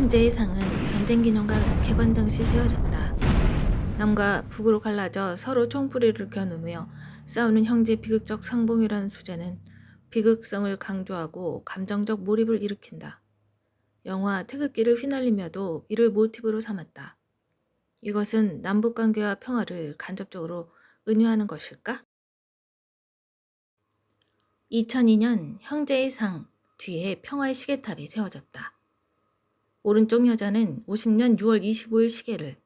형제의 상은 전쟁기념관 개관 당시 세워졌다. 남과 북으로 갈라져 서로 총부리를 겨누며 싸우는 형제 비극적 상봉이라는 소재는 비극성을 강조하고 감정적 몰입을 일으킨다. 영화 태극기를 휘날리며도 이를 모티브로 삼았다. 이것은 남북관계와 평화를 간접적으로 은유하는 것일까? 2002년 형제의 상 뒤에 평화의 시계탑이 세워졌다. 오른쪽 여자는 50년 6월 25일 시계를,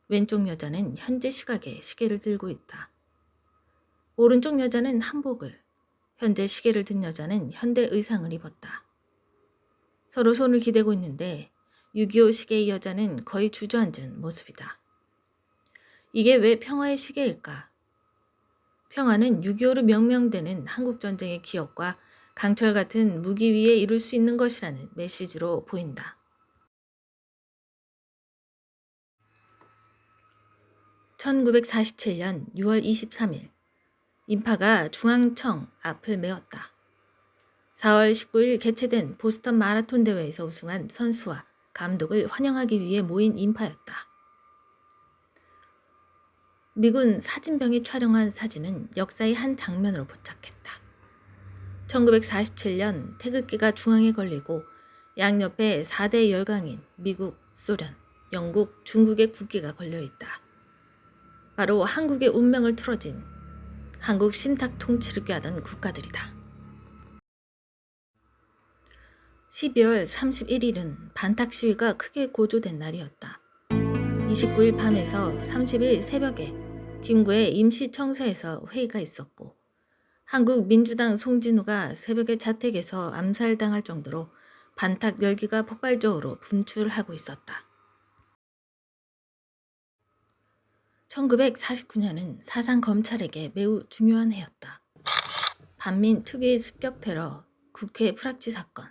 왼쪽 여자는 현재 시각의 시계를 들고 있다. 오른쪽 여자는 한복을, 현재 시계를 든 여자는 현대 의상을 입었다. 서로 손을 기대고 있는데 6.25 시계의 여자는 거의 주저앉은 모습이다. 이게 왜 평화의 시계일까? 평화는 6.25로 명명되는 한국전쟁의 기억과 강철 같은 무기 위에 이룰 수 있는 것이라는 메시지로 보인다. 1947년 6월 23일 인파가 중앙청 앞을 메웠다. 4월 19일 개최된 보스턴 마라톤 대회에서 우승한 선수와 감독을 환영하기 위해 모인 인파였다. 미군 사진병이 촬영한 사진은 역사의 한 장면으로 포착했다. 1947년 태극기가 중앙에 걸리고 양옆에 4대 열강인 미국, 소련, 영국, 중국의 국기가 걸려있다. 바로 한국의 운명을 틀어진 한국 신탁 통치를 꾀하던 국가들이다. 12월 31일은 반탁 시위가 크게 고조된 날이었다. 29일 밤에서 30일 새벽에 김구의 임시청사에서 회의가 있었고 한국 민주당 송진우가 새벽에 자택에서 암살당할 정도로 반탁 열기가 폭발적으로 분출하고 있었다. 1949년은 사상 검찰에게 매우 중요한 해였다. 반민 특유의 습격 테러, 국회 프락치 사건,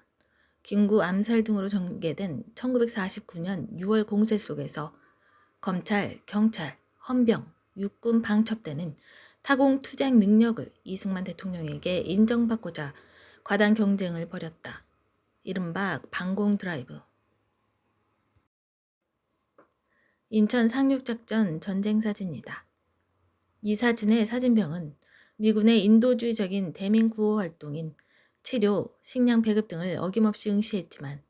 김구 암살 등으로 전개된 1949년 6월 공세 속에서 검찰, 경찰, 헌병, 육군 방첩대는 타공 투쟁 능력을 이승만 대통령에게 인정받고자 과당 경쟁을 벌였다. 이른바 방공 드라이브. 인천 상륙작전 전쟁 사진이다. 이 사진의 사진병은 미군의 인도주의적인 대민 구호 활동인 치료, 식량 배급 등을 어김없이 응시했지만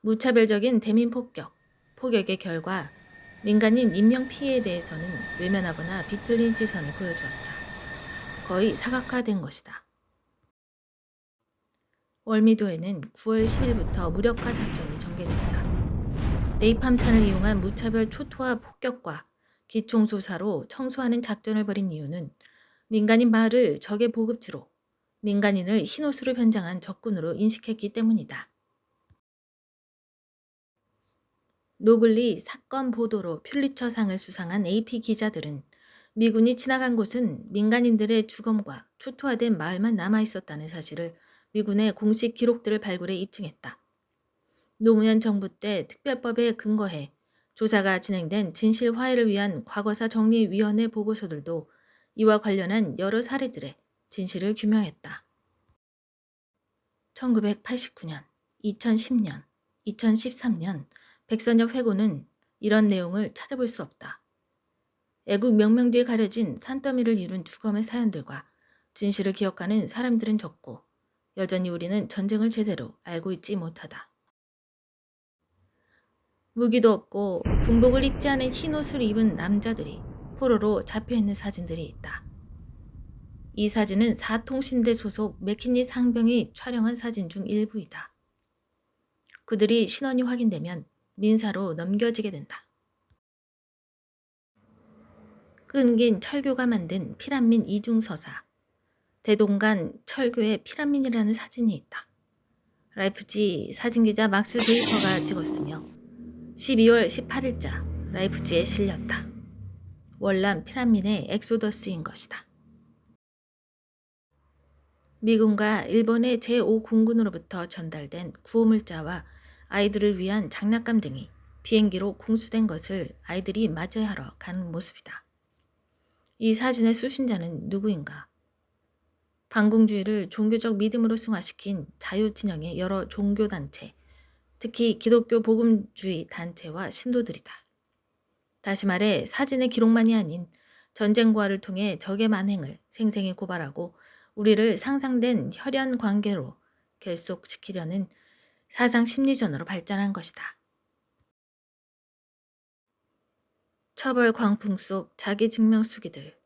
무차별적인 대민 폭격, 폭격의 결과 민간인 인명 피해에 대해서는 외면하거나 비틀린 시선을 보여주었다. 거의 사각화된 것이다. 월미도에는 9월 10일부터 무력화 작전이 전개됐다. 네이팜탄을 이용한 무차별 초토화 폭격과 기총소사로 청소하는 작전을 벌인 이유는 민간인 마을을 적의 보급지로 민간인을 흰옷으로 변장한 적군으로 인식했기 때문이다. 노글리 사건 보도로 퓰리처상을 수상한 AP 기자들은 미군이 지나간 곳은 민간인들의 주검과 초토화된 마을만 남아있었다는 사실을 미군의 공식 기록들을 발굴해 입증했다. 노무현 정부 때 특별법에 근거해 조사가 진행된 진실 화해를 위한 과거사 정리위원회 보고서들도 이와 관련한 여러 사례들의 진실을 규명했다. 1989년, 2010년, 2013년 백선엽 회고는 이런 내용을 찾아볼 수 없다. 애국 명명 뒤에 가려진 산더미를 이룬 주검의 사연들과 진실을 기억하는 사람들은 적고 여전히 우리는 전쟁을 제대로 알고 있지 못하다. 무기도 없고 군복을 입지 않은 흰옷을 입은 남자들이 포로로 잡혀있는 사진들이 있다. 이 사진은 사통신대 소속 맥키니 상병이 촬영한 사진 중 일부이다. 그들이 신원이 확인되면 민사로 넘겨지게 된다. 끊긴 철교가 만든 피란민 이중서사, 대동간 철교의 피란민이라는 사진이 있다. 라이프지 사진기자 막스 데이퍼가 찍었으며 12월 18일자 라이프지에 실렸다. 월남 피란민의 엑소더스인 것이다. 미군과 일본의 제5공군으로부터 전달된 구호물자와 아이들을 위한 장난감 등이 비행기로 공수된 것을 아이들이 맞이하러 가는 모습이다. 이 사진의 수신자는 누구인가? 반공주의를 종교적 믿음으로 승화시킨 자유진영의 여러 종교단체, 특히 기독교 복음주의 단체와 신도들이다. 다시 말해 사진의 기록만이 아닌 전쟁과를 통해 적의 만행을 생생히 고발하고 우리를 상상된 혈연 관계로 결속시키려는 사상 심리전으로 발전한 것이다. 처벌 광풍 속 자기 증명 수기들.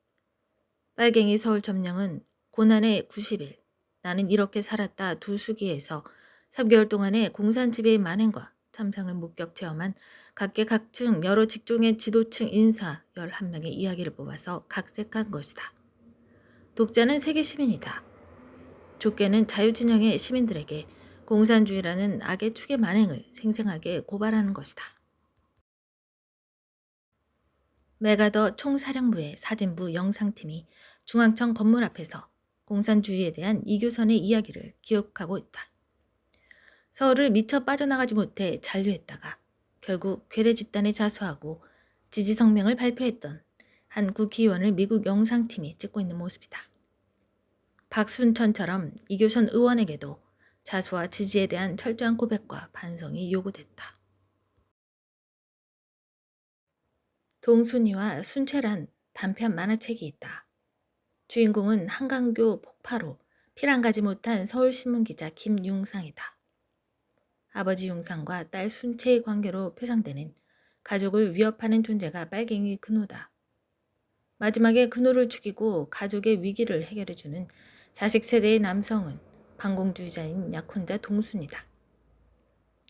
빨갱이 서울 점령은 고난의 90일, 나는 이렇게 살았다 두 수기에서 3개월 동안의 공산 지배의 만행과 참상을 목격 체험한 각계각층 여러 직종의 지도층 인사 11명의 이야기를 뽑아서 각색한 것이다. 독자는 세계 시민이다. 족계는 자유진영의 시민들에게 공산주의라는 악의 축의 만행을 생생하게 고발하는 것이다. 메가더 총사령부의 사진부 영상팀이 중앙청 건물 앞에서 공산주의에 대한 이교선의 이야기를 기록하고 있다. 서울을 미처 빠져나가지 못해 잔류했다가 결국 괴뢰 집단에 자수하고 지지 성명을 발표했던 한 국회의원을 미국 영상팀이 찍고 있는 모습이다. 박순천처럼 이교선 의원에게도 자수와 지지에 대한 철저한 고백과 반성이 요구됐다. 동순이와 순채란 단편 만화책이 있다. 주인공은 한강교 폭파로 피랑 가지 못한 서울신문기자 김융상이다. 아버지 용상과 딸 순채의 관계로 표상되는 가족을 위협하는 존재가 빨갱이 근호다. 마지막에 근호를 죽이고 가족의 위기를 해결해주는 자식 세대의 남성은 반공주의자인 약혼자 동순이다.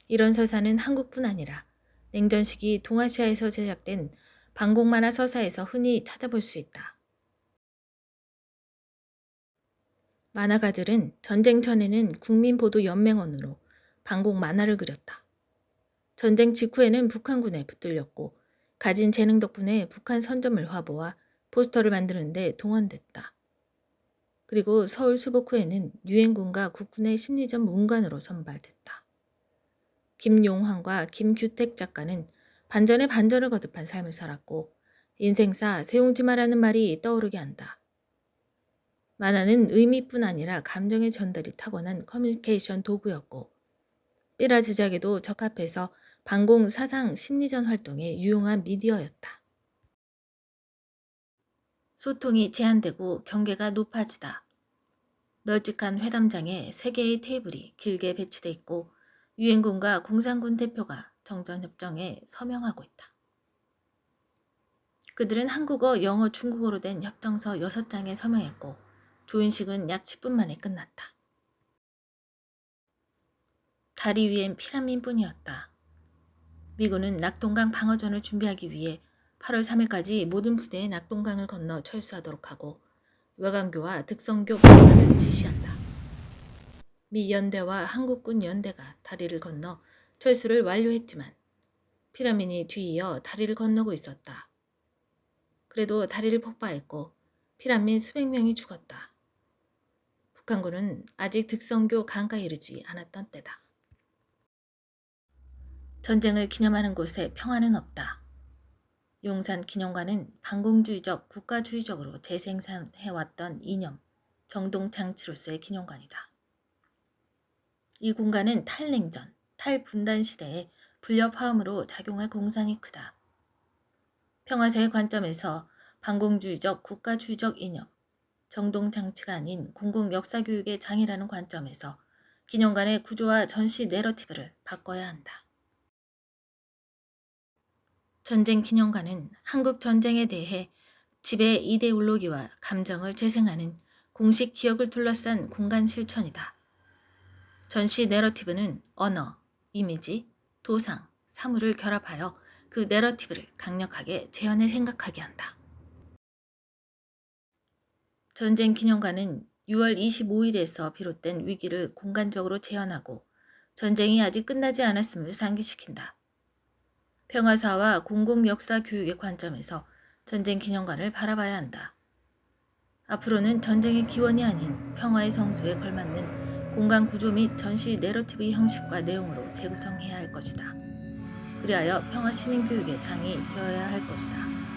이런 서사는 한국뿐 아니라 냉전 시기 동아시아에서 제작된 반공 만화 서사에서 흔히 찾아볼 수 있다. 만화가들은 전쟁 전에는 국민보도연맹원으로 반공 만화를 그렸다. 전쟁 직후에는 북한군에 붙들렸고 가진 재능 덕분에 북한 선점을 화보와 포스터를 만드는데 동원됐다. 그리고 서울 수복 후에는 유엔군과 국군의 심리전 문관으로 선발됐다. 김용환과 김규택 작가는 반전에 반전을 거듭한 삶을 살았고 인생사 세웅지마라는 말이 떠오르게 한다. 만화는 의미뿐 아니라 감정의 전달이 타고난 커뮤니케이션 도구였고 삐라 제작에도 적합해서 반공 사상 심리전 활동에 유용한 미디어였다. 소통이 제한되고 경계가 높아지다. 널찍한 회담장에 3개의 테이블이 길게 배치돼 있고 유엔군과 공산군 대표가 정전협정에 서명하고 있다. 그들은 한국어, 영어, 중국어로 된 협정서 6장에 서명했고 조인식은 약 10분 만에 끝났다. 다리 위엔 피란민뿐이었다. 미군은 낙동강 방어전을 준비하기 위해 8월 3일까지 모든 부대에 낙동강을 건너 철수하도록 하고 외강교와 득성교 폭파를 지시한다. 미 연대와 한국군 연대가 다리를 건너 철수를 완료했지만 피라민이 뒤이어 다리를 건너고 있었다. 그래도 다리를 폭파했고 피란민 수백 명이 죽었다. 북한군은 아직 득성교 강가에 이르지 않았던 때다. 전쟁을 기념하는 곳에 평화는 없다. 용산 기념관은 반공주의적 국가주의적으로 재생산해왔던 이념, 정동장치로서의 기념관이다. 이 공간은 탈냉전, 탈분단 시대에 불협화음으로 작용할 공산이 크다. 평화사의 관점에서 반공주의적 국가주의적 이념, 정동장치가 아닌 공공역사교육의 장이라는 관점에서 기념관의 구조와 전시 내러티브를 바꿔야 한다. 전쟁 기념관은 한국 전쟁에 대해 지배 이데올로기와 감정을 재생하는 공식 기억을 둘러싼 공간 실천이다. 전시 내러티브는 언어, 이미지, 도상, 사물을 결합하여 그 내러티브를 강력하게 재현해 생각하게 한다. 전쟁 기념관은 6월 25일에서 비롯된 위기를 공간적으로 재현하고 전쟁이 아직 끝나지 않았음을 상기시킨다. 평화사와 공공역사 교육의 관점에서 전쟁 기념관을 바라봐야 한다. 앞으로는 전쟁의 기원이 아닌 평화의 성수에 걸맞는 공간 구조 및 전시 내러티브의 형식과 내용으로 재구성해야 할 것이다. 그리하여 평화 시민교육의 장이 되어야 할 것이다.